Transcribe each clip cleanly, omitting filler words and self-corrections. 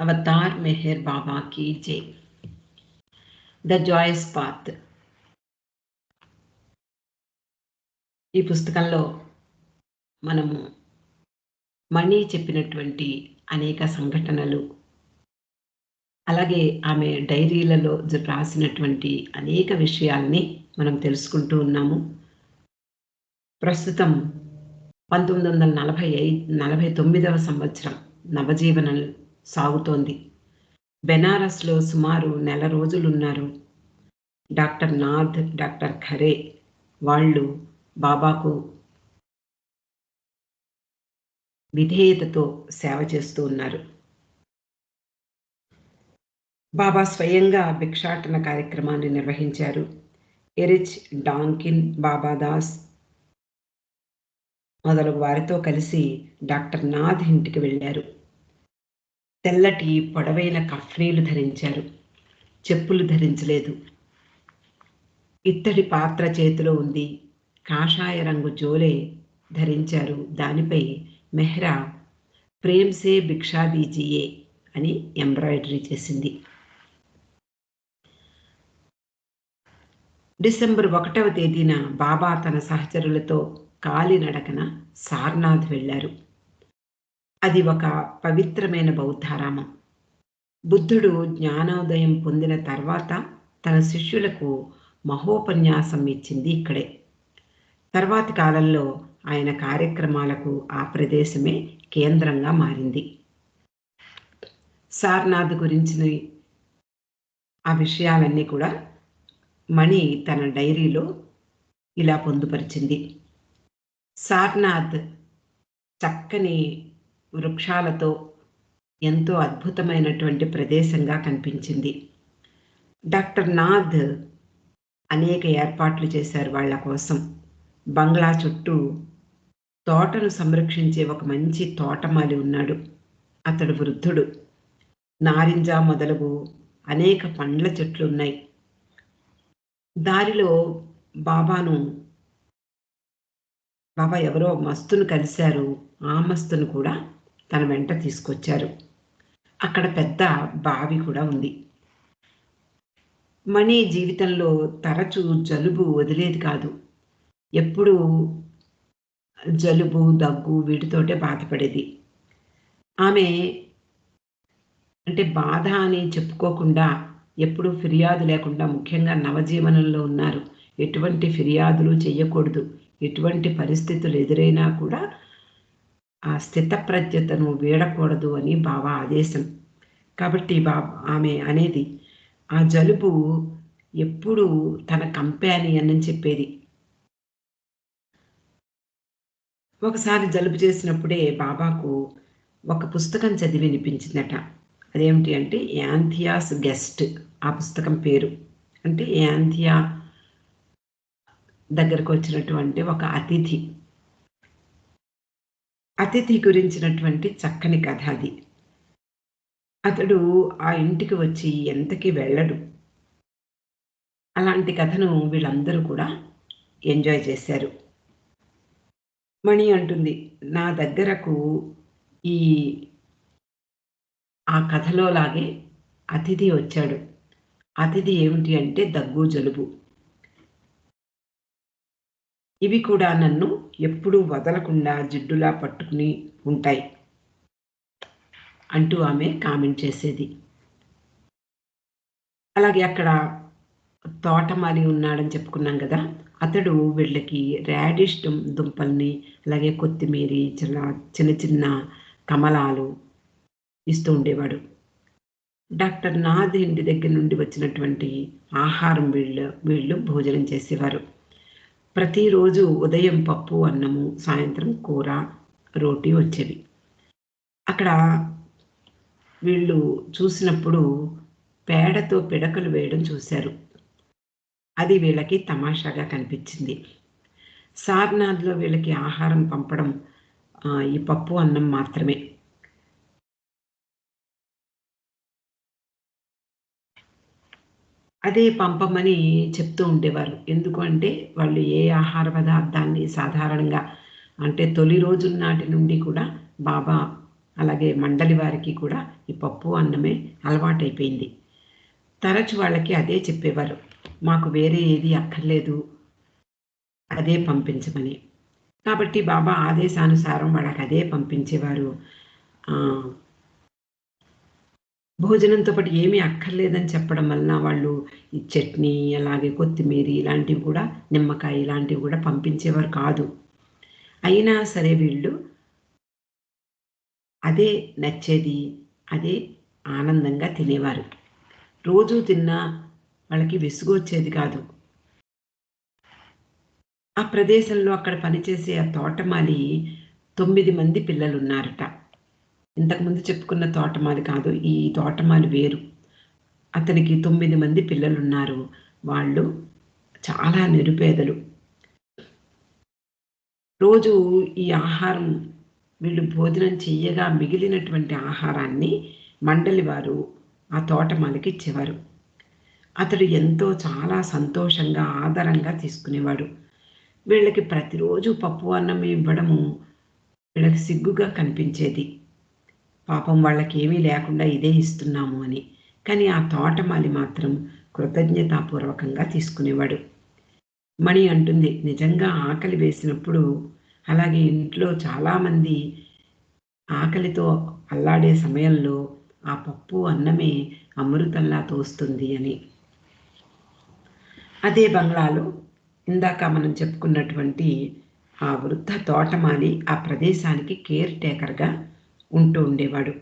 Avatar Meher బాబా की जय। The Joyce path. ఈ పుస్తకంలో మనము మణి చెప్పినటువంటి అనేక సంఘటనలు, అలాగే ఆమె డైరీలలో రాసినటువంటి అనేక విషయాల్ని మనం తెలుసుకుంటూ ఉన్నాము. ప్రస్తుతం 1949వ సంవత్సరం నవజీవనం సాగుతోంది. బెనారస్లో సుమారు నెల రోజులున్నారు. డాక్టర్ నాథ్, డాక్టర్ ఖరే వాళ్ళు బాబాకు విధేయతతో సేవ చేస్తూ ఉన్నారు. బాబా స్వయంగా భిక్షాటన కార్యక్రమాన్ని నిర్వహించారు. ఎరిచ్, డాంకిన్, బాబాదాస్ మొదలగు వారితో కలిసి డాక్టర్ నాథ్ ఇంటికి వెళ్ళారు. తెల్లటి పొడవైన కఫ్నీలు ధరించారు, చెప్పులు ధరించలేదు. ఇత్తడి పాత్ర చేతిలో ఉంది, కాషాయ రంగు జోలే ధరించారు. దానిపై మెహ్రా ప్రేమ్ సే భిక్షా దీజియే అని ఎంబ్రాయిడరీ చేసింది. డిసెంబర్ 1వ తేదీన బాబా తన సహచరులతో కాలినడకన సార్నాథ్ వెళ్ళారు. అది ఒక పవిత్రమైన బౌద్ధారామం. బుద్ధుడు జ్ఞానోదయం పొందిన తర్వాత తన శిష్యులకు మహోపన్యాసం ఇచ్చింది ఇక్కడే. తర్వాతి కాలంలో ఆయన కార్యక్రమాలకు ఆ ప్రదేశమే కేంద్రంగా మారింది. సార్నాథ్ గురించిన ఆ విషయాలన్నీ కూడా మణి తన డైరీలో ఇలా పొందుపరిచింది. సార్నాథ్ చక్కని వృక్షాలతో ఎంతో అద్భుతమైనటువంటి ప్రదేశంగా కనిపించింది. డాక్టర్ నాథ్ అనేక ఏర్పాట్లు చేశారు వాళ్ళ కోసం. బంగ్లా చుట్టూ తోటను సంరక్షించే ఒక మంచి తోటమాలి ఉన్నాడు. అతడు వృద్ధుడు. నారింజ మొదలగు అనేక పండ్ల చెట్లు ఉన్నాయి. దారిలో బాబా ఎవరో మస్తును కలిశారు. ఆ మస్తును కూడా తన వెంట తీసుకొచ్చారు. అక్కడ పెద్ద బావి కూడా ఉంది. మణి జీవితంలో తరచూ జలుబు వదిలేది కాదు. ఎప్పుడూ జలుబు, దగ్గు వీటితోటే బాధపడేది. ఆమె అంటే బాధ అని చెప్పుకోకుండా, ఎప్పుడూ ఫిర్యాదు లేకుండా, ముఖ్యంగా నవజీవనంలో ఉన్నారు, ఎటువంటి ఫిర్యాదులు చెయ్యకూడదు. ఎటువంటి పరిస్థితులు ఎదురైనా కూడా ఆ స్థితప్రజ్ఞతను వీడకూడదు అని బాబా ఆదేశం. కాబట్టి ఆమె అనేది ఆ జలుబు ఎప్పుడు తన కంపానియన్ అని చెప్పేది. ఒకసారి జలుబు చేసినప్పుడే బాబాకు ఒక పుస్తకం చదివి వినిపించిందట. అదేమిటి అంటే యాంథియాస్ గెస్ట్, ఆ పుస్తకం పేరు. అంటే యాంథియా దగ్గరకు వచ్చినటువంటి ఒక అతిథి గురించినటువంటి చక్కని కథ అది. అతడు ఆ ఇంటికి వచ్చి ఎంతకి వెళ్ళడు. అలాంటి కథను వీళ్ళందరూ కూడా ఎంజాయ్ చేశారు. మణి అంటుంది, నా దగ్గరకు ఆ కథలో లాగే అతిథి వచ్చాడు. అతిథి ఏమిటి అంటే దగ్గు, జలుబు. ఇవి కూడా నన్ను ఎప్పుడూ వదలకుండా జిడ్డులా పట్టుకుని ఉంటాయి అంటూ ఆమె కామెంట్ చేసేది. అలాగే అక్కడ తోటమాలి ఉన్నాడని చెప్పుకున్నాం కదా, అతడు వీళ్ళకి రాడిష్ దుంపల్ని, అలాగే కొత్తిమీర, చిన్న చిన్న కమలాలు ఇస్తూ ఉండేవాడు. డాక్టర్ నాథ్ ఇంటి దగ్గర నుండి వచ్చినటువంటి ఆహారం వీళ్ళు భోజనం చేసేవారు. ప్రతిరోజు ఉదయం పప్పు, అన్నము, సాయంత్రం కూర, రోటీ వచ్చేవి. అక్కడ వీళ్ళు చూసినప్పుడు పేడతో పిడకలు వేయడం చూశారు. అది వీళ్ళకి తమాషాగా కనిపించింది. సార్నాథ్లో వీళ్ళకి ఆహారం పంపడం ఈ పప్పు, అన్నం మాత్రమే. అదే పంపమని చెప్తూ ఉండేవారు. ఎందుకు అంటే వాళ్ళు ఏ ఆహార పదార్థాన్ని సాధారణంగా, అంటే తొలి రోజుల నాటి నుండి కూడా బాబా అలాగే మండలి వారికి కూడా ఈ పప్పు అన్నమే అలవాటైపోయింది. తరచు వాళ్ళకి అదే చెప్పేవారు, మాకు వేరే ఏది అక్కర్లేదు, అదే పంపించమని. కాబట్టి బాబా ఆదేశానుసారం వాళ్ళకి అదే పంపించేవారు. భోజనంతో పాటు ఏమీ అక్కర్లేదని చెప్పడం వలన వాళ్ళు ఈ చట్నీ, అలాగే కొత్తిమీరి ఇలాంటివి కూడా, నిమ్మకాయ ఇలాంటివి కూడా పంపించేవారు కాదు. అయినా సరే వీళ్ళు అదే నచ్చేది, అదే ఆనందంగా తినేవారు. రోజూ తిన్నా వాళ్ళకి విసుగొచ్చేది కాదు. ఆ ప్రదేశంలో అక్కడ పనిచేసే ఆ తోటమాలి 9 మంది పిల్లలున్నారట. ఇంతకుముందు చెప్పుకున్న తోటమాలి కాదు, ఈ తోటమాలి వేరు. అతనికి 9 మంది పిల్లలున్నారు. వాళ్ళు చాలా నిరుపేదలు. రోజు ఈ ఆహారం వీళ్ళు భోజనం చెయ్యగా మిగిలినటువంటి ఆహారాన్ని మండలి వారు ఆ తోటమాలికి ఇచ్చేవారు. అతడు ఎంతో చాలా సంతోషంగా, ఆదరంగా తీసుకునేవాడు. వీళ్ళకి ప్రతిరోజు పప్పు అన్నం ఇవ్వడము వీళ్ళకి సిగ్గుగా కనిపించేది. పాపం వాళ్ళకేమీ లేకుండా ఇదే ఇస్తున్నాము అని. కానీ ఆ తోటమాలి మాత్రం కృతజ్ఞతాపూర్వకంగా తీసుకునేవాడు. మణి అంటుంది, నిజంగా ఆకలి వేసినప్పుడు, అలాగే ఇంట్లో చాలామంది ఆకలితో అల్లాడే సమయంలో ఆ పప్పు అన్నమే అమృతంలా తోస్తుంది అని. అదే బంగ్లాలో ఇందాక మనం చెప్పుకున్నటువంటి ఆ వృద్ధ తోటమాలి ఆ ప్రదేశానికి కేర్ టేకర్‌గా ఉంటూ ఉండేవాడు.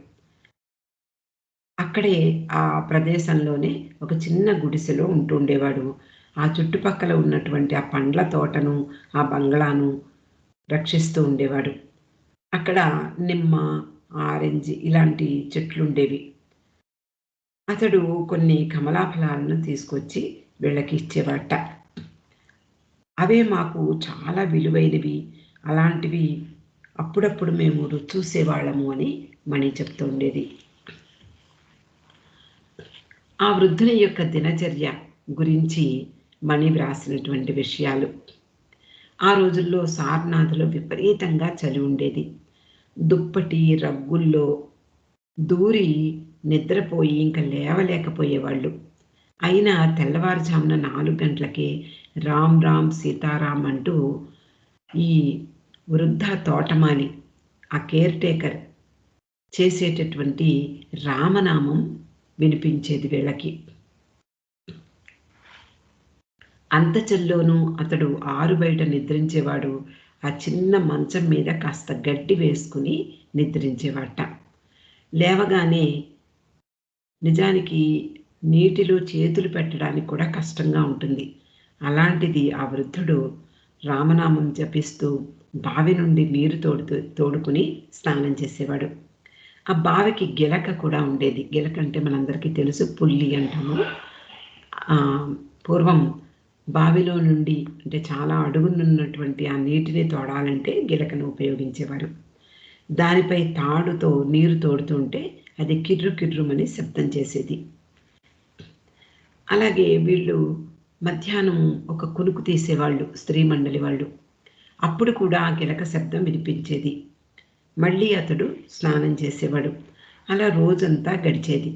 అక్కడే ఆ ప్రదేశంలోనే ఒక చిన్న గుడిసెలో ఉంటూ ఉండేవాడు. ఆ చుట్టుపక్కల ఉన్నటువంటి ఆ పండ్ల తోటను, ఆ బంగ్లాను రక్షిస్తూ ఉండేవాడు. అక్కడ నిమ్మ, ఆరెంజ్ ఇలాంటి చెట్లుండేవి. అతడు కొన్ని కమలా ఫలాలను తీసుకొచ్చి వీళ్ళకి ఇచ్చేవాడట. అవే మాకు చాలా విలువైనవి. అలాంటివి అప్పుడప్పుడు మేము రుచి చూసేవాళ్ళము అని మణి చెప్తూ ఉండేది. ఆ వృద్ధుని యొక్క దినచర్య గురించి మణి వ్రాసినటువంటి విషయాలు. ఆ రోజుల్లో సారనాథ్‌లో విపరీతంగా చలి ఉండేది. దుప్పటి, రగ్గుల్లో దూరి నిద్రపోయి ఇంక లేవలేకపోయేవాళ్ళు. అయినా తెల్లవారుజామున 4 గంటలకే రామ్ రామ్ సీతారాం అంటూ ఈ వృద్ధ తోటమాలి, ఆ కేర్ టేకర్ చేసేటటువంటి రామనామం వినిపించేది వీళ్ళకి. అంత చలిలోనూ అతడు ఆరుబయట నిద్రించేవాడు. ఆ చిన్న మంచం మీద కాస్త గడ్డి వేసుకుని నిద్రించేవాడట. లేవగానే నిజానికి నీటిలో చేతులు పెట్టడానికి కూడా కష్టంగా ఉంటుంది. అలాంటిది ఆ వృద్ధుడు రామనామం జపిస్తూ బావి నుండి నీరు తోడుకుని స్నానం చేసేవాడు. ఆ బావికి గిలక కూడా ఉండేది. గిలక అంటే మనందరికీ తెలుసు, పుల్లి అంటాము. పూర్వం బావిలో నుండి అంటే చాలా అడుగునున్నటువంటి ఆ నీటిని తోడాలంటే గిలకను ఉపయోగించేవారు. దానిపై తాడుతో నీరు తోడుతుంటే అది కిర్రు కిర్రుమని శబ్దం చేసేది. అలాగే వీళ్ళు మధ్యాహ్నం ఒక కునుకు తీసేవాళ్ళు స్త్రీ మండలి వాళ్ళు. అప్పుడు కూడా ఆ గిలక శబ్దం వినిపించేది. మళ్ళీ అతడు స్నానం చేసేవాడు. అలా రోజంతా గడిచేది.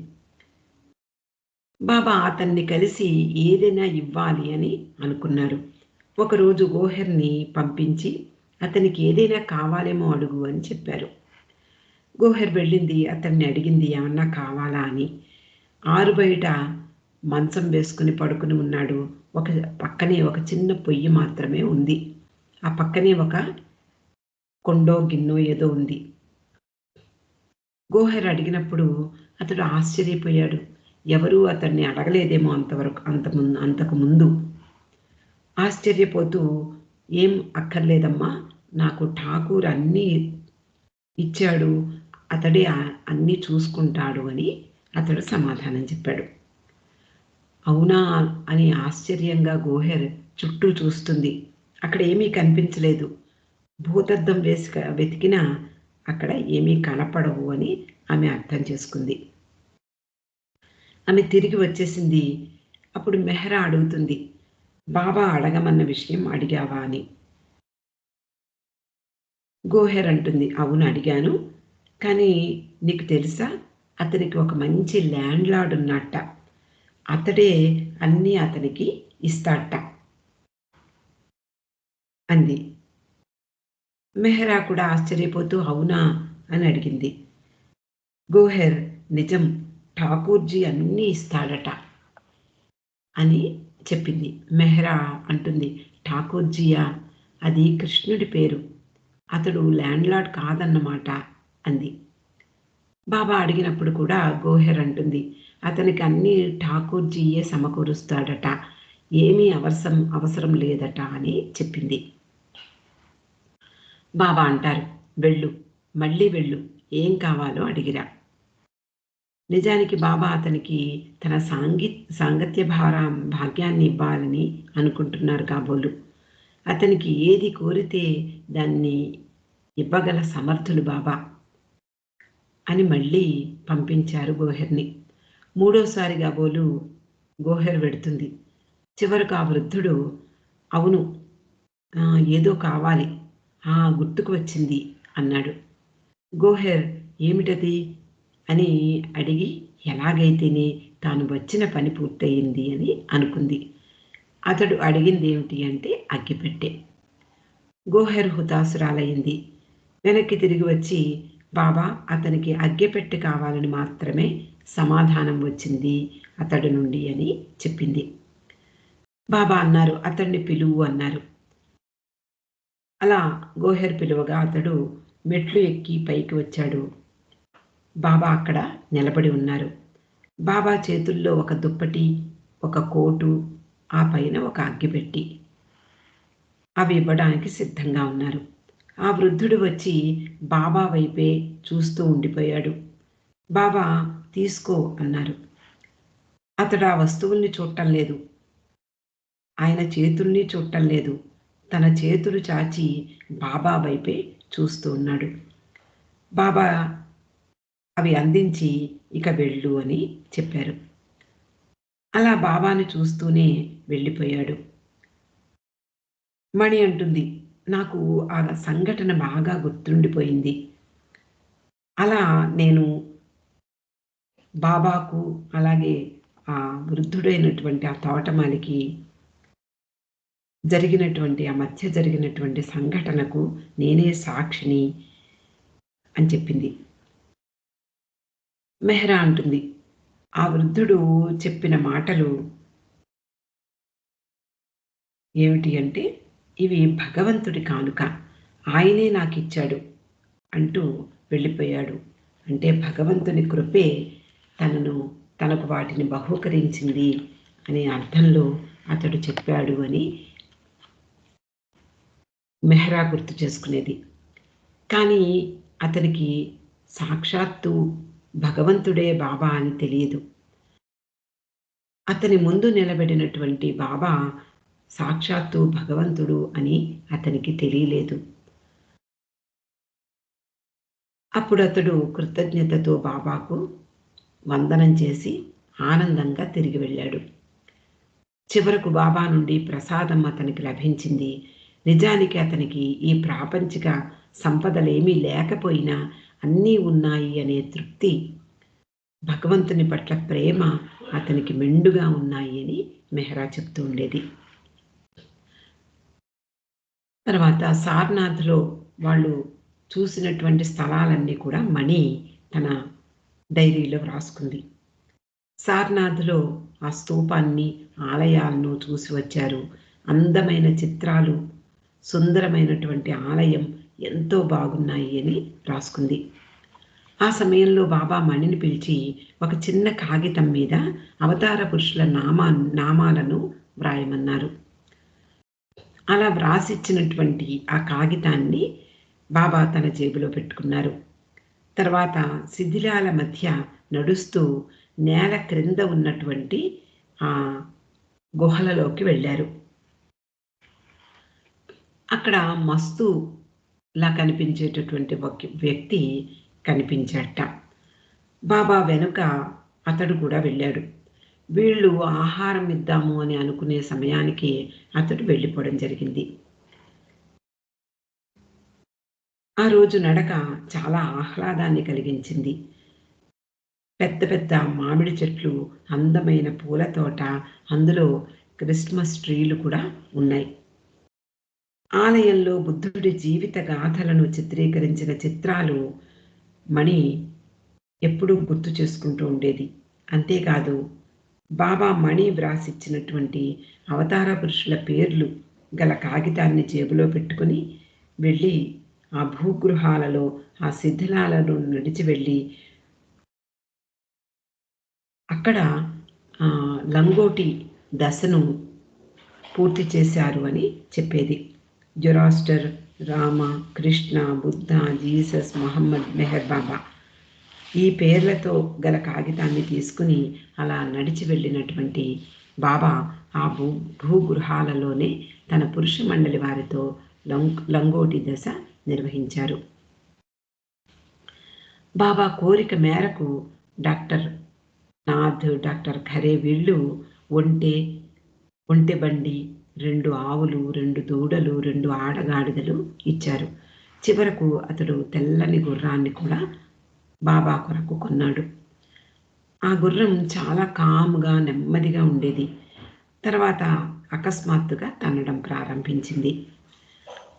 బాబా అతన్ని కలిసి ఏదైనా ఇవ్వాలి అని అనుకున్నారు. ఒకరోజు గోహెర్‌ని పంపించి అతనికి ఏదైనా కావాలేమో అడుగు అని చెప్పారు. గోహెర్ వెళ్ళింది, అతన్ని అడిగింది ఏమన్నా కావాలా అని. ఆరుబయట మంచం వేసుకుని పడుకుని ఉన్నాడు. పక్కనే ఒక చిన్న పొయ్యి మాత్రమే ఉంది. ఆ పక్కనే ఒక కొండో, గిన్నో ఏదో ఉంది. గోహెర్ అడిగినప్పుడు అతడు ఆశ్చర్యపోయాడు. ఎవరూ అతన్ని అడగలేదేమో అంతకు ముందు. ఆశ్చర్యపోతూ, "ఏం అక్కర్లేదమ్మా, నాకు ఠాకూర్ అన్నీ ఇచ్చాడు. అతడే అన్నీ చూసుకుంటాడు" అని అతడు సమాధానం చెప్పాడు. అవునా అని ఆశ్చర్యంగా గోహెర్ చుట్టూ చూస్తుంది. అక్కడ ఏమీ కనిపించలేదు. భూతద్దం వేసి వెతికినా అక్కడ ఏమీ కనపడవు అని ఆమె అర్థం చేసుకుంది. ఆమె తిరిగి వచ్చేసింది. అప్పుడు మెహ్రా అడుగుతుంది, బాబా అడగమన్న విషయం అడిగావా అని. గోహెర్ అంటుంది, అవును అడిగాను. కానీ నీకు తెలుసా? అతనికి ఒక మంచి ల్యాండ్ లార్డ్ ఉన్నట్ట. అతడే అన్నీ అతనికి ఇస్తాడట అంది. మెహ్రా కూడా ఆశ్చర్యపోతూ అవునా అని అడిగింది. గోహెర్ నిజం, ఠాకూర్జీ అన్నీ ఇస్తాడట అని చెప్పింది. మెహ్రా అంటుంది, ఠాకూర్జీయా? అది కృష్ణుడి పేరు. అతడు ల్యాండ్ లార్డ్ కాదన్నమాట అంది. బాబా అడిగినప్పుడు కూడా గోహెర్ అంటుంది, అతనికి అన్నీ ఠాకూర్జీయే సమకూరుస్తాడట, ఏమీ అవసరం లేదట అని చెప్పింది. బాబా అంటారు, వెళ్ళు, మళ్ళీ వెళ్ళు, ఏం కావాలో అడిగిరా. నిజానికి బాబా అతనికి తన సాంగత్య భాగ్యాన్ని ఇవ్వాలని అనుకుంటున్నారు కాబోలు. అతనికి ఏది కోరితే దాన్ని ఇవ్వగల సమర్థులు బాబా అని మళ్ళీ పంపించారు గోహెర్ని. మూడోసారి కాబోలు గోహెర్ వెడుతుంది. చివరకు ఆ వృద్ధుడు, అవును, ఏదో కావాలి, గుర్తుకు వచ్చింది అన్నాడు. గోహెర్ ఏమిటది అని అడిగి ఎలాగైతేనే తాను వచ్చిన పని పూర్తయింది అని అనుకుంది. అతడు అడిగింది ఏమిటి అంటే అగ్గిపెట్టె. గోహెర్ హుతాశురాలయ్యింది. వెనక్కి తిరిగి వచ్చి, బాబా అతనికి అగ్గిపెట్టె కావాలని మాత్రమే సమాధానం వచ్చింది అతడి నుండి అని చెప్పింది. బాబా అన్నారు, అతన్ని పిలువు అన్నారు. అలా గోహెర్ పిలువగా అతడు మెట్లు ఎక్కి పైకి వచ్చాడు. బాబా అక్కడ నిలబడి ఉన్నారు. బాబా చేతుల్లో ఒక దుప్పటి, ఒక కోటు, ఆ పైన ఒక అగ్గిపెట్టి అవి ఇవ్వడానికి సిద్ధంగా ఉన్నారు. ఆ వృద్ధుడు వచ్చి బాబా వైపే చూస్తూ ఉండిపోయాడు. బాబా తీసుకో అన్నారు. అతడు ఆ వస్తువుల్ని చూడటం లేదు, ఆయన చేతుల్ని చూడటం లేదు. తన చేతులు చాచి బాబా వైపే చూస్తూ ఉన్నాడు. బాబా అవి అందించి ఇక వెళ్ళు అని చెప్పారు. అలా బాబాని చూస్తూనే వెళ్ళిపోయాడు. మణి అంటుంది, నాకు ఆ సంఘటన బాగా గుర్తుండిపోయింది. అలా నేను బాబాకు, అలాగే ఆ వృద్ధుడైనటువంటి ఆ తోటమాలికి ఆ మధ్య జరిగినటువంటి సంఘటనకు నేనే సాక్షిని అని చెప్పింది. మెహ్రా అంటుంది, ఆ వృద్ధుడు చెప్పిన మాటలు ఏమిటి అంటే, ఇవి భగవంతుడి కానుక, ఆయనే నాకిచ్చాడు అంటూ వెళ్ళిపోయాడు. అంటే భగవంతుని కృపే తనకు వాటిని బహూకరించింది అనే అర్థంలో అతడు చెప్పాడు అని మెహ్రా గుర్తు చేసుకునేది. కానీ అతనికి సాక్షాత్తు భగవంతుడే బాబా అని తెలియదు. అతని ముందు నిలబడినటువంటి బాబా సాక్షాత్తు భగవంతుడు అని అతనికి తెలియలేదు. అప్పుడు అతడు కృతజ్ఞతతో బాబాకు వందనం చేసి ఆనందంగా తిరిగి వెళ్ళాడు. చివరకు బాబా నుండి ప్రసాదం అతనికి లభించింది. నిజానికి అతనికి ఈ ప్రాపంచిక సంపదలేమీ లేకపోయినా అన్నీ ఉన్నాయి అనే తృప్తి, భగవంతుని పట్ల ప్రేమ అతనికి మెండుగా ఉన్నాయి అని మెహ్రా చెప్తూ ఉండేది. తర్వాత సార్నాథ్లో వాళ్ళు చూసినటువంటి స్థలాలన్నీ కూడా మణి తన డైరీలో వ్రాసుకుంది. సార్నాథ్లో ఆ స్తూపాన్ని, ఆలయాలను చూసి వచ్చారు. అందమైన చిత్రాలు, సుందరమైనటువంటి ఆలయం ఎంతో బాగున్నాయి అని రాసుకుంది. ఆ సమయంలో బాబా మణిని పిలిచి ఒక చిన్న కాగితం మీద అవతార పురుషుల నామాలను వ్రాయమన్నారు. అలా వ్రాసిచ్చినటువంటి ఆ కాగితాన్ని బాబా తన జేబులో పెట్టుకున్నారు. తర్వాత శిథిలాల మధ్య నడుస్తూ నేల క్రింద ఉన్నటువంటి ఆ గుహలలోకి వెళ్ళారు. అక్కడ మస్తులా కనిపించేటటువంటి ఒక వ్యక్తి కనిపించట. బాబా వెనుక అతడు కూడా వెళ్ళాడు. వీళ్ళు ఆహారం ఇద్దాము అని అనుకునే సమయానికి అతడు వెళ్ళిపోవడం జరిగింది. ఆ రోజు నడక చాలా ఆహ్లాదాన్ని కలిగించింది. పెద్ద పెద్ద మామిడి చెట్లు, అందమైన పూల తోట, అందులో క్రిస్మస్ ట్రీలు కూడా ఉన్నాయి. ఆలయంలో బుద్ధుడి జీవిత గాథలను చిత్రీకరించిన చిత్రాలు మణి ఎప్పుడూ గుర్తు చేసుకుంటూ ఉండేది. అంతేకాదు, బాబా మణి వ్రాసిచ్చినటువంటి అవతార పురుషుల పేర్లు గల కాగితాన్ని జేబులో పెట్టుకుని వెళ్ళి ఆ భూగృహాలలో ఆ శిథిలాలను నడిచి వెళ్ళి అక్కడ లంగోటి దశను పూర్తి చేశారు అని చెప్పేది. జొరాస్టర్, రామ, కృష్ణ, బుద్ధ, జీసస్, మొహమ్మద్, మెహర్ బాబా ఈ పేర్లతో గల కాగితాన్ని తీసుకుని అలా నడిచి వెళ్ళినటువంటి బాబా ఆ భూగృహాలలోనే తన పురుష మండలి వారితో లంగోటి దశ నిర్వహించారు. బాబా కోరిక మేరకు డాక్టర్ నాథ్, డాక్టర్ ఖరే వీళ్ళు ఒంటె బండి, 2 ఆవులు, 2 దూడలు, 2 ఆడగాడిదలు ఇచ్చారు. చివరకు అతడు తెల్లని గుర్రాన్ని కూడా బాబా కొరకు కొన్నాడు. ఆ గుర్రం చాలా కామ్‌గా, నెమ్మదిగా ఉండేది. తర్వాత అకస్మాత్తుగా తన్నడం ప్రారంభించింది.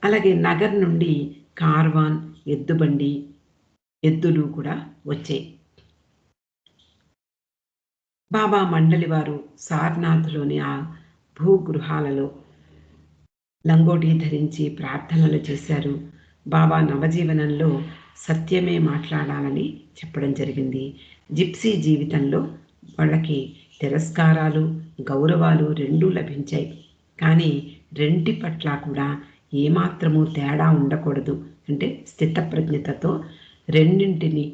అలాగే నగర్ నుండి కార్వాన్, ఎద్దుబండి, ఎద్దులు కూడా వచ్చాయి. బాబా మండలి వారు సార్నాథ్‌లోని ఆ భూగృహాలలో లంగోటి ధరించి ప్రార్థనలు చేశారు. బాబా నవజీవనంలో సత్యమే మాట్లాడాలని చెప్పడం జరిగింది. జిప్సీ జీవితంలో వాళ్ళకి తిరస్కారాలు, గౌరవాలు రెండూ లభించాయి. కానీ రెంటి పట్ల కూడా ఏమాత్రము తేడా ఉండకూడదు. అంటే స్థితప్రజ్ఞతతో రెండింటిని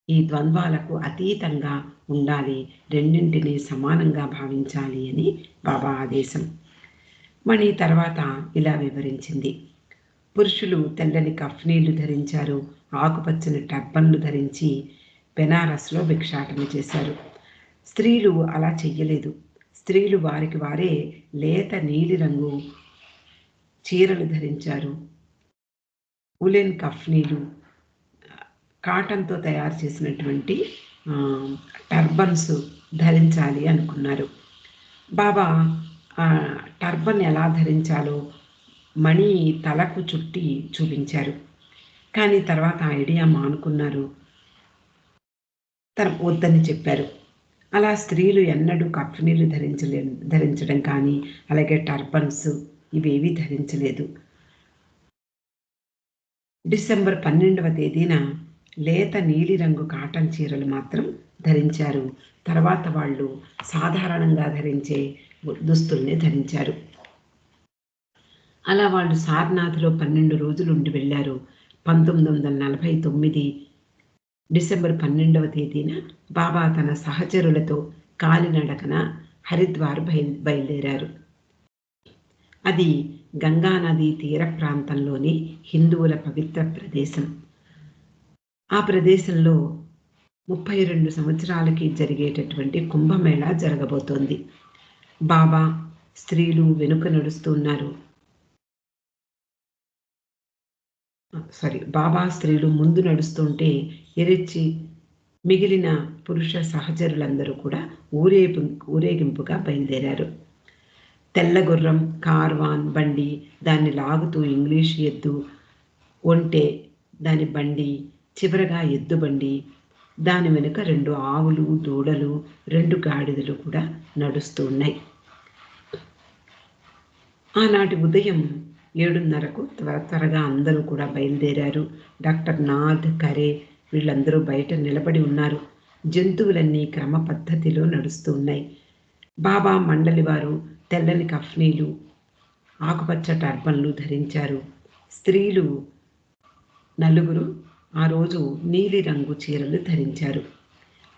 ఈ ద్వంద్వాలకు అతీతంగా ఉండాలి. రెండింటిని సమానంగా భావించాలి అని బాబా ఆదేశం. మణి తర్వాత ఇలా వివరించింది. పురుషులు తెల్లని కఫ్నీలు ధరించారు. ఆకుపచ్చని టర్బన్లు ధరించి బెనారస్లో భిక్షాటన చేశారు. స్త్రీలు అలా చెయ్యలేదు. స్త్రీలు వారికి వారే లేత నీలిరంగు చీరలు ధరించారు. ఉలెన్ కఫ్నీలు, కాటన్తో తయారు చేసినటువంటి టర్బన్స్ ధరించాలి అనుకున్నారు. బాబా టర్బన్ ఎలా ధరించాలో మణి తలకు చుట్టి చూపించారు. కానీ తర్వాత ఆ ఐడియా మానుకున్నారు. వద్దని చెప్పారు. అలా స్త్రీలు ఎన్నడూ కఫ్నీలు ధరించడం కానీ, అలాగే టర్బన్స్ ఇవేవీ ధరించలేదు. డిసెంబర్ 12వ తేదీన లేత నీలిరంగు కాటన్ చీరలు మాత్రం ధరించారు. తర్వాత వాళ్ళు సాధారణంగా ధరించే దుస్తుల్ని ధరించారు. అలా వాళ్ళు సారనాథ్‌లో 12 రోజులు ఉండి వెళ్ళారు. 1949 డిసెంబర్ 12వ తేదీన బాబా తన సహచరులతో కాలినడకన హరిద్వార్ బయలుదేరారు. అది గంగా నది తీర ప్రాంతంలోని హిందువుల పవిత్ర ప్రదేశం. ఆ ప్రదేశంలో 32 సంవత్సరాలకి జరిగేటటువంటి కుంభమేళా జరగబోతోంది. బాబా, స్త్రీలు వెనుక నడుస్తున్నారు. బాబా, స్త్రీలు ముందు నడుస్తుంటే ఎరిచి మిగిలిన పురుష సహచరులందరూ కూడా ఊరేగింపుగా బయలుదేరారు. తెల్లగుర్రం, కార్వాన్ బండి, దాన్ని లాగుతూ ఇంగ్లీష్ ఎద్దు, ఒంటె, దాని బండి, చివరగా ఎద్దు బండి, దాని వెనుక 2 ఆవులు, దూడలు, 2 గాడిదలు కూడా నడుస్తూ ఉన్నాయి. ఆనాటి ఉదయం 7:30కు త్వరగా అందరూ కూడా బయలుదేరారు. డాక్టర్ నాథ్, ఖరే వీళ్ళందరూ బయట నిలబడి ఉన్నారు. జంతువులన్నీ క్రమ పద్ధతిలో నడుస్తూ ఉన్నాయి. బాబా మండలి వారు తెల్లని కఫ్నీలు, ఆకుపచ్చ టర్బన్లు ధరించారు. స్త్రీలు నలుగురు ఆ రోజు నీలిరంగు చీరలు ధరించారు.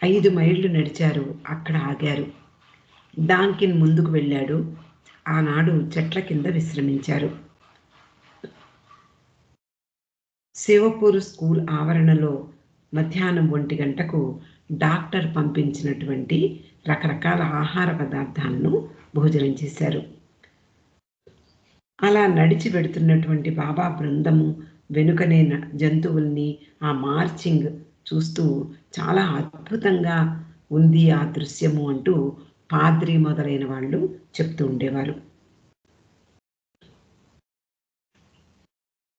5 మైళ్ళు నడిచారు. అక్కడ ఆగారు. డాంకిన్ ముందుకు వెళ్ళాడు. ఆనాడు చెట్ల కింద విశ్రమించారు. శివపూర్ స్కూల్ ఆవరణలో మధ్యాహ్నం 1 గంటకు డాక్టర్ పంపించినటువంటి రకరకాల ఆహార పదార్థాలను భోజనం చేశారు. అలా నడిచి వెడుతున్నటువంటి బాబా బృందము వెనుకనే జంతువుల్ని ఆ మార్చింగ్ చూస్తూ చాలా అద్భుతంగా ఉంది ఆ దృశ్యము అంటూ పాద్రి మొదలైన వాళ్ళు చెప్తూ ఉండేవారు.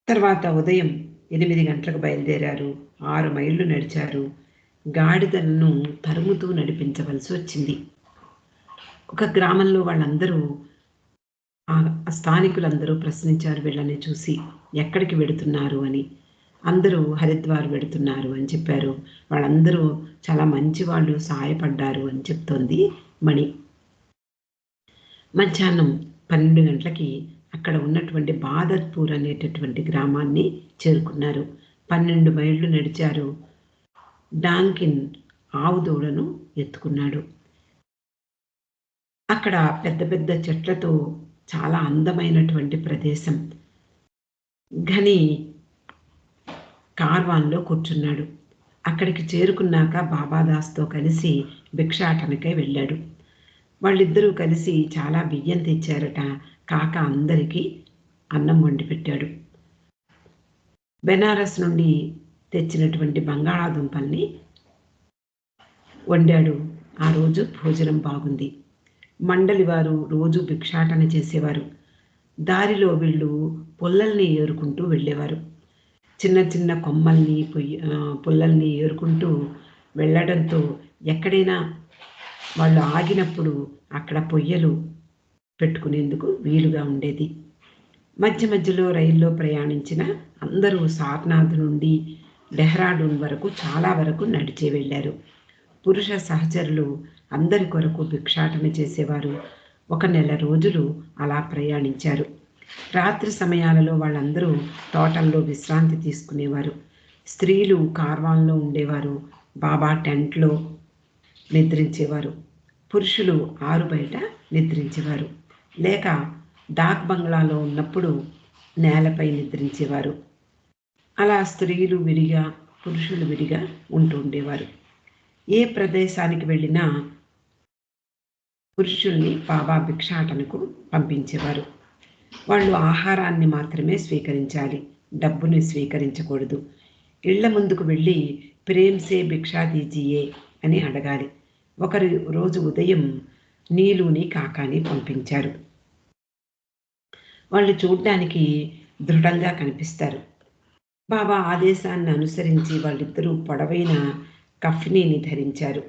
తర్వాత ఉదయం 8 గంటలకు బయలుదేరారు. 6 మైళ్ళు నడిచారు. గాడిదలను తరుముతూ నడిపించవలసి వచ్చింది. ఒక గ్రామంలో వాళ్ళందరూ స్థానికులందరూ ప్రశ్నించారు వీళ్ళని చూసి. ఎక్కడికి వెడుతున్నారు అని. అందరూ హరిద్వార్ వెడుతున్నారు అని చెప్పారు. వాళ్ళందరూ చాలా మంచివాళ్ళు, సహాయపడ్డారు అని చెప్తోంది మణి. మధ్యాహ్నం 12 గంటలకి అక్కడ ఉన్నటువంటి బాదత్పూర్ అనేటటువంటి గ్రామాన్ని చేరుకున్నారు. 12 మైళ్ళు నడిచారు. డాంకిన్ ఆవు దూడను ఎత్తుకున్నాడు. అక్కడ పెద్ద పెద్ద చెట్లతో చాలా అందమైనటువంటి ప్రదేశం. ఘని కార్వాన్‌లో కూర్చున్నాడు. అక్కడికి చేరుకున్నాక బాబాదాస్‌తో కలిసి భిక్షాటనకై వెళ్ళాడు. వాళ్ళిద్దరూ కలిసి చాలా బియ్యం తెచ్చారట. కాక అందరికీ అన్నం వండి పెట్టాడు. బెనారస్ నుండి తెచ్చినటువంటి బంగాళాదుంపల్ని వండాడు. ఆ రోజు భోజనం బాగుంది. మండలి వారు రోజు భిక్షాటన చేసేవారు. దారిలో వీళ్ళు పుల్లల్ని ఏరుకుంటూ వెళ్ళేవారు. చిన్న చిన్న కొమ్మల్ని పుల్లల్ని ఏరుకుంటూ వెళ్ళడంతో ఎక్కడైనా వాళ్ళు ఆగినప్పుడు అక్కడ పొయ్యలు పెట్టుకునేందుకు వీలుగా ఉండేది. మధ్య మధ్యలో రైల్లో ప్రయాణించిన అందరూ సార్నాథ్ నుండి డెహ్రాడూన్ వరకు చాలా వరకు నడిచే వెళ్ళారు. పురుష సహచరులు అందరి కొరకు భిక్షాటన చేసేవారు. 1 నెల రోజులు అలా ప్రయాణించారు. రాత్రి సమయాలలో వాళ్ళందరూ తోటల్లో విశ్రాంతి తీసుకునేవారు. స్త్రీలు కార్వాన్లో ఉండేవారు. బాబా టెంట్లో నిద్రించేవారు. పురుషులు ఆరు బయట నిద్రించేవారు. లేక డాక్ బంగ్లాలో ఉన్నప్పుడు నేలపై నిద్రించేవారు. అలా స్త్రీలు విడిగా, పురుషులు విడిగా ఉంటూ ఉండేవారు. ఏ ప్రదేశానికి వెళ్ళినా పురుషుల్ని బాబా భిక్షాటనకు పంపించేవారు. వాళ్ళు ఆహారాన్ని మాత్రమే స్వీకరించాలి, డబ్బుని స్వీకరించకూడదు. ఇళ్ల ముందుకు వెళ్ళి ప్రేమ్సే భిక్షా దీజియే అని అడగాలి. ఒకరి రోజు ఉదయం నీలుని కాకాని పంపించారు. వాళ్ళు చూడ్డానికి దృఢంగా కనిపిస్తారు. బాబా ఆదేశాన్ని అనుసరించి వాళ్ళిద్దరూ పొడవైన కఫ్నీని ధరించారు.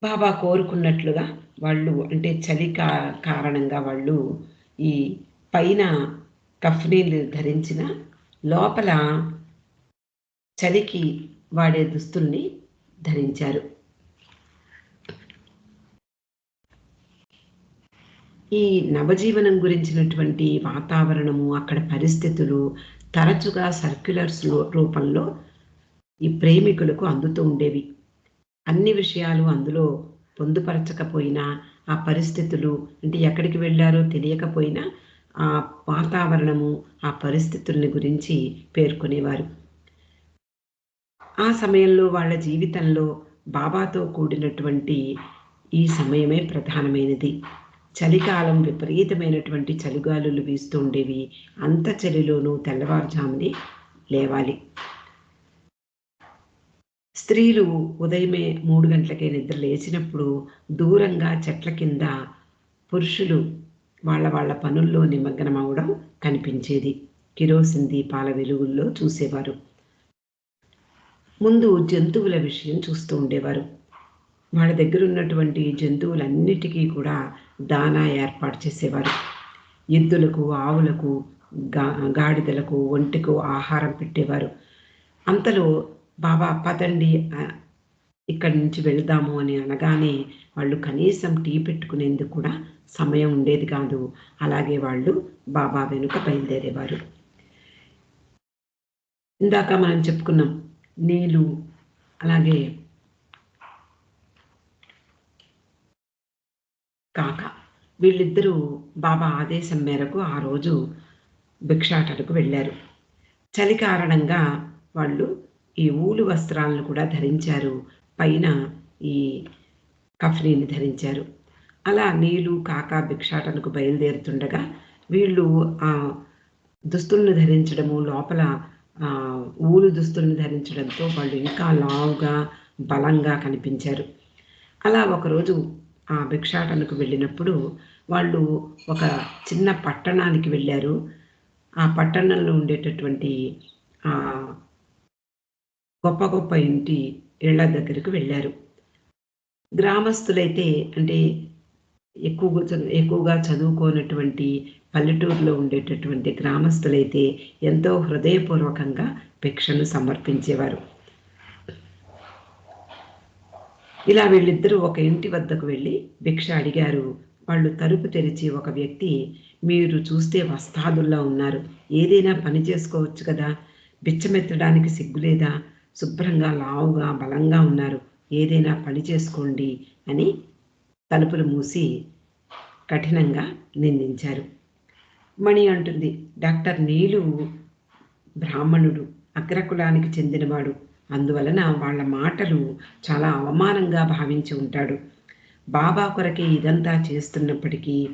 బాబా కోరుకున్నట్లుగా వాళ్ళు అంటే చలి కారణంగా వాళ్ళు ఈ పైన కఫ్నీలు ధరించిన లోపల చలికి వాడే దుస్తుల్ని ధరించారు. ఈ నవజీవనం గురించినటువంటి వాతావరణము, అక్కడ పరిస్థితులు తరచుగా సర్క్యులర్స్ రూపంలో ఈ ప్రేమికులకు అందుతూ ఉండేవి. అన్ని విషయాలు అందులో పొందుపరచకపోయినా, ఆ పరిస్థితులు అంటే ఎక్కడికి వెళ్ళారో తెలియకపోయినా, ఆ వాతావరణము, ఆ పరిస్థితుల్ని గురించి పేర్కొనేవారు. ఆ సమయంలో వాళ్ళ జీవితంలో బాబాతో కూడినటువంటి ఈ సమయమే ప్రధానమైనది. చలికాలం విపరీతమైనటువంటి చలిగాలులు వీస్తూ ఉండేవి. అంత చలిలోనూ తెల్లవారుజామునే లేవాలి. స్త్రీలు ఉదయమే 3 గంటలకే నిద్ర లేచినప్పుడు దూరంగా చెట్ల కింద పురుషులు వాళ్ళ పనుల్లో నిమగ్నమవడం కనిపించేది. కిరోసిన్ దీపాల వెలుగుల్లో చూసేవారు. ముందు జంతువుల విషయం చూస్తూ ఉండేవారు. వాళ్ళ దగ్గర ఉన్నటువంటి జంతువులన్నిటికీ కూడా దానా ఏర్పాటు చేసేవారు. ఎద్దులకు, ఆవులకు, గాడిదలకు, ఒంటెకు ఆహారం పెట్టేవారు. అంతలో బాబా పదండి ఇక్కడి నుంచి వెళ్దాము అని అనగానే వాళ్ళు కనీసం టీ పెట్టుకునేందుకు కూడా సమయం ఉండేది కాదు. అలాగే వాళ్ళు బాబా వెనుక బయలుదేరేవారు. ఇందాక మనం చెప్పుకున్నాం నీలు అలాగే కాక వీళ్ళిద్దరూ బాబా ఆదేశం మేరకు ఆ రోజు భిక్షాటనకు వెళ్ళారు. చలి కారణంగా వాళ్ళు ఈ ఊలు వస్త్రాలను కూడా ధరించారు. పైన ఈ కఫ్నీని ధరించారు. అలా నీలు కాక భిక్షాటనకు బయలుదేరుతుండగా వీళ్ళు ఆ దుస్తులను ధరించడము, లోపల ఊలు దుస్తులను ధరించడంతో వాళ్ళు ఇంకా లావుగా, బలంగా కనిపించారు. అలా ఒకరోజు ఆ భిక్షాటనకు వెళ్ళినప్పుడు వాళ్ళు ఒక చిన్న పట్టణానికి వెళ్ళారు. ఆ పట్టణంలో ఉండేటటువంటి గొప్ప గొప్ప ఇళ్ళ దగ్గరికి వెళ్ళారు. గ్రామస్తులైతే అంటే ఎక్కువగా చదువుకోనటువంటి పల్లెటూరులో ఉండేటటువంటి గ్రామస్తులైతే ఎంతో హృదయపూర్వకంగా భిక్షను సమర్పించేవారు. ఇలా వీళ్ళిద్దరూ ఒక ఇంటి వద్దకు వెళ్ళి భిక్ష అడిగారు. వాళ్ళు తలుపు తెరిచి ఒక వ్యక్తి, "మీరు చూస్తే వస్తాదుల్లా ఉన్నారు. ఏదైనా పని చేసుకోవచ్చు కదా! బిచ్చమెత్తడానికి సిగ్గులేదా? శుభ్రంగా లావుగా, బలంగా ఉన్నారు. ఏదైనా పని చేసుకోండి" అని తలుపులు మూసి కఠినంగా నిందించారు. మణి అంటుంది, "డాక్టర్ నీలు బ్రాహ్మణుడు, అగ్రకులానికి చెందినవాడు. అందువలన వాళ్ళ మాటలు చాలా అవమానంగా భావించి ఉంటాడు. బాబా కొరకే ఇదంతా చేస్తున్నప్పటికీ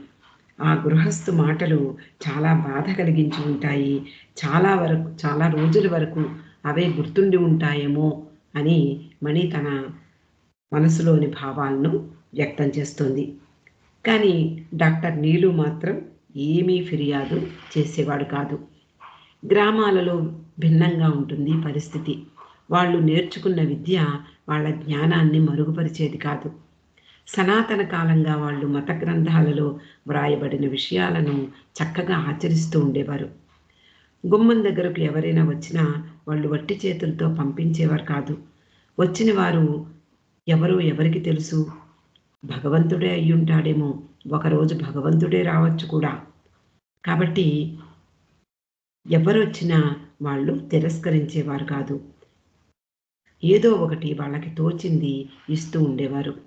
ఆ గృహస్థు మాటలు చాలా బాధ కలిగించి ఉంటాయి. చాలా రోజుల వరకు అవే గుర్తుండి ఉంటాయేమో" అని మణి తన మనసులోని భావాలను వ్యక్తం చేస్తుంది. కానీ డాక్టర్ నీలు మాత్రం ఏమీ ఫిర్యాదు చేసేవాడు కాదు. గ్రామాలలో భిన్నంగా ఉంటుంది పరిస్థితి. వాళ్ళు నేర్చుకున్న విద్య వాళ్ళ జ్ఞానాన్ని మరుగుపరిచేది కాదు. సనాతన కాలంగా వాళ్ళు మత గ్రంథాలలో వ్రాయబడిన విషయాలను చక్కగా ఆచరిస్తూ ఉండేవారు. గుమ్మం దగ్గరకు ఎవరైనా వచ్చినా వాళ్ళు వట్టి చేతులతో పంపించేవారు కాదు. వచ్చిన వారు ఎవరో ఎవరికి తెలుసు, భగవంతుడే అయ్యుంటాడేమో, ఒకరోజు భగవంతుడే రావచ్చు కూడా. కాబట్టి ఎవరొచ్చినా వాళ్ళు తిరస్కరించేవారు కాదు. ఏదో ఒకటి వాళ్ళకి తోచింది ఇస్తూ ఉండేవారు.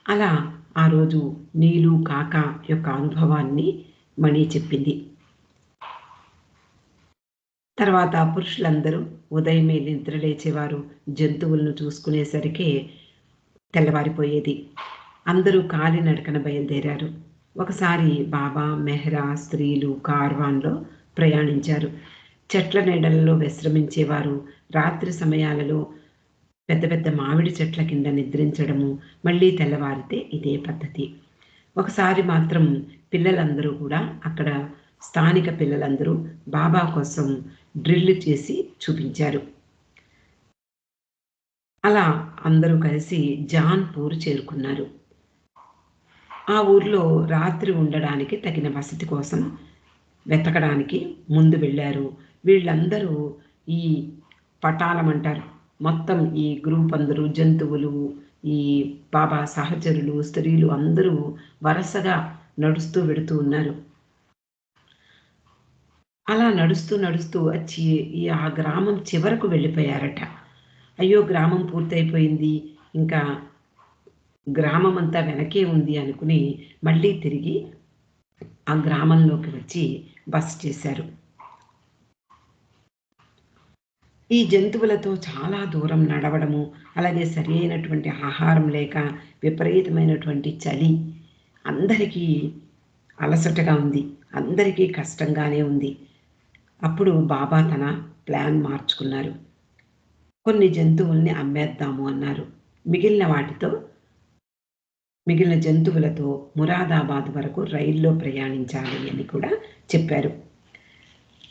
అలా ఆ రోజు నీలు, కాక యొక్క అనుభవాన్ని మణి చెప్పింది. తర్వాత పురుషులందరూ ఉదయమే నిద్ర లేచేవారు. జంతువులను చూసుకునేసరికే తెల్లవారిపోయేది. అందరూ కాలినడకన బయలుదేరారు. ఒకసారి బాబా, మెహ్రా స్త్రీలు కార్వాన్లో ప్రయాణించారు. చెట్ల నీడలలో విశ్రమించేవారు. రాత్రి సమయాలలో పెద్ద పెద్ద మామిడి చెట్ల కింద నిద్రించడము, మళ్ళీ తెల్లవారితే ఇదే పద్ధతి. ఒకసారి మాత్రం పిల్లలందరూ కూడా అక్కడ స్థానిక పిల్లలందరూ బాబా కోసం డ్రిల్ చేసి చూపించారు. అలా అందరూ కలిసి జాన్పూర్ చేరుకున్నారు. ఆ ఊర్లో రాత్రి ఉండడానికి తగిన వసతి కోసం వెతకడానికి ముందు వెళ్ళారు. వీళ్ళందరూ ఈ పటాలం అంటారు. మొత్తం ఈ గ్రూప్ అందరూ జంతువులు, ఈ బాబా సహచరులు, స్త్రీలు అందరూ వరుసగా నడుస్తూ వెడుతూ ఉన్నారు. అలా నడుస్తూ నడుస్తూ ఆ గ్రామం చివరకు వెళ్ళిపోయారట. అయ్యో! గ్రామం పూర్తయిపోయింది. ఇంకా గ్రామం అంతా వెనకే ఉంది అనుకుని మళ్ళీ తిరిగి ఆ గ్రామంలోకి వచ్చి బస చేశారు. ఈ జంతువులతో చాలా దూరం నడవడము, అలాగే సరి అయినటువంటి ఆహారం లేక విపరీతమైనటువంటి చలి అందరికీ అలసటగా ఉంది. అందరికీ కష్టంగానే ఉంది. అప్పుడు బాబా తన ప్లాన్ మార్చుకున్నారు. కొన్ని జంతువుల్ని అమ్మేద్దాము అన్నారు. మిగిలిన జంతువులతో మురాదాబాద్ వరకు రైల్లో ప్రయాణించాలి అని కూడా చెప్పారు.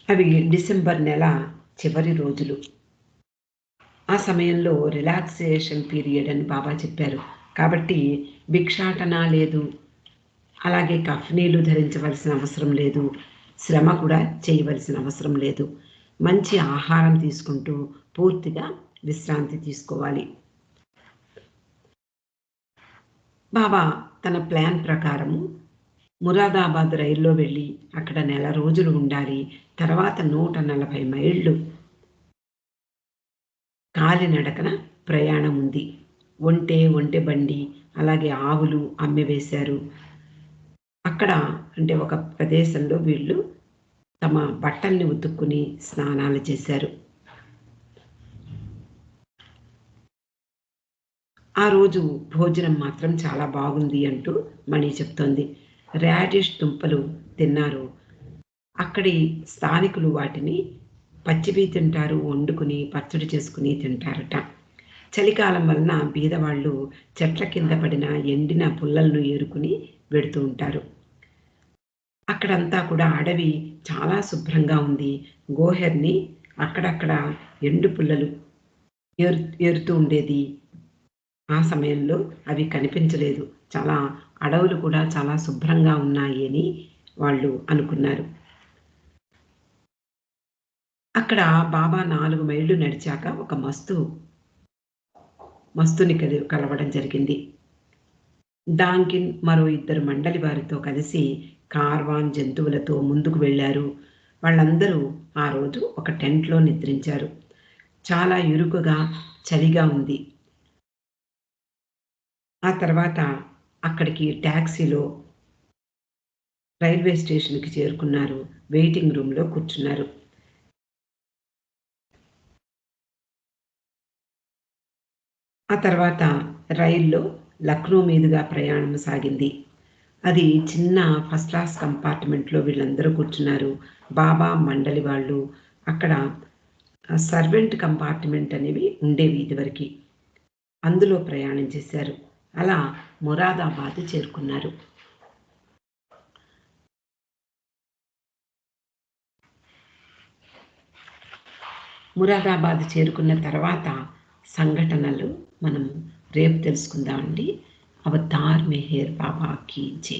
అవి డిసెంబర్ నెల చివరి రోజులు. ఆ సమయంలో రిలాక్సేషన్ పీరియడ్ అని బాబా చెప్పారు. కాబట్టి భిక్షాటన లేదు, అలాగే కఫ్నీలు ధరించవలసిన అవసరం లేదు, శ్రమ కూడా చేయవలసిన అవసరం లేదు. మంచి ఆహారం తీసుకుంటూ పూర్తిగా విశ్రాంతి తీసుకోవాలి. బాబా తన ప్లాన్ ప్రకారము మురాదాబాద్ రైల్లో వెళ్ళి అక్కడ నెల రోజులు ఉండాలి. తర్వాత 140 మైళ్ళు కాలినడకన ప్రయాణం ఉంది. ఒంటె బండి, అలాగే ఆవులు అమ్మివేశారు. అక్కడ అంటే ఒక ప్రదేశంలో వీళ్ళు తమ బట్టల్ని ఉతుక్కుని స్నానాలు చేశారు. ఆ రోజు భోజనం మాత్రం చాలా బాగుంది అంటూ మణి చెప్తోంది. రాడిష్ దుంపలు తిన్నారు. అక్కడి స్థానికులు వాటిని పచ్చివి తింటారు, వండుకుని పచ్చడి చేసుకుని తింటారట. చలికాలం వలన బీదవాళ్ళు చెట్ల కింద పడిన ఎండిన పుల్లలను ఏరుకుని వెడుతూ ఉంటారు. అక్కడంతా కూడా అడవి చాలా శుభ్రంగా ఉంది. గోహెర్ని అక్కడక్కడ ఎండు పుల్లలు ఏరుతూ ఉండేది. ఆ సమయంలో అవి కనిపించలేదు. చాలా అడవులు కూడా చాలా శుభ్రంగా ఉన్నాయి అని వాళ్ళు అనుకున్నారు. అక్కడ బాబా 4 మైళ్ళు నడిచాక ఒక మస్తుని కలవడం జరిగింది. డాంకిన్ మరో 2 మండలి వారితో కలిసి కార్వాన్ జంతువులతో ముందుకు వెళ్లారు. వాళ్ళందరూ ఆ రోజు ఒక టెంట్‌లో నిద్రించారు. చాలా ఇరుకుగా, చలిగా ఉంది. ఆ తర్వాత అక్కడికి టాక్సీలో రైల్వే స్టేషన్‌కి చేరుకున్నారు. వెయిటింగ్ రూమ్‌లో కూర్చున్నారు. ఆ తర్వాత రైల్లో లక్నో మీదుగా ప్రయాణం సాగింది. అది చిన్న ఫస్ట్ క్లాస్ కంపార్ట్మెంట్‌లో వీళ్ళందరూ కూర్చున్నారు. బాబా మండలి వాళ్ళు అక్కడ సర్వెంట్ కంపార్ట్మెంట్ అనేవి ఉండేవి ఇదివరకి. అందులో ప్రయాణం చేశారు. అలా మొరాదాబాద్ చేరుకున్నారు. మురాదాబాద్ చేరుకున్న తర్వాత సంఘటనలు మనం రేపు తెలుసుకుందామండి. అవతార్ మెహర్ బాబా కీ జై.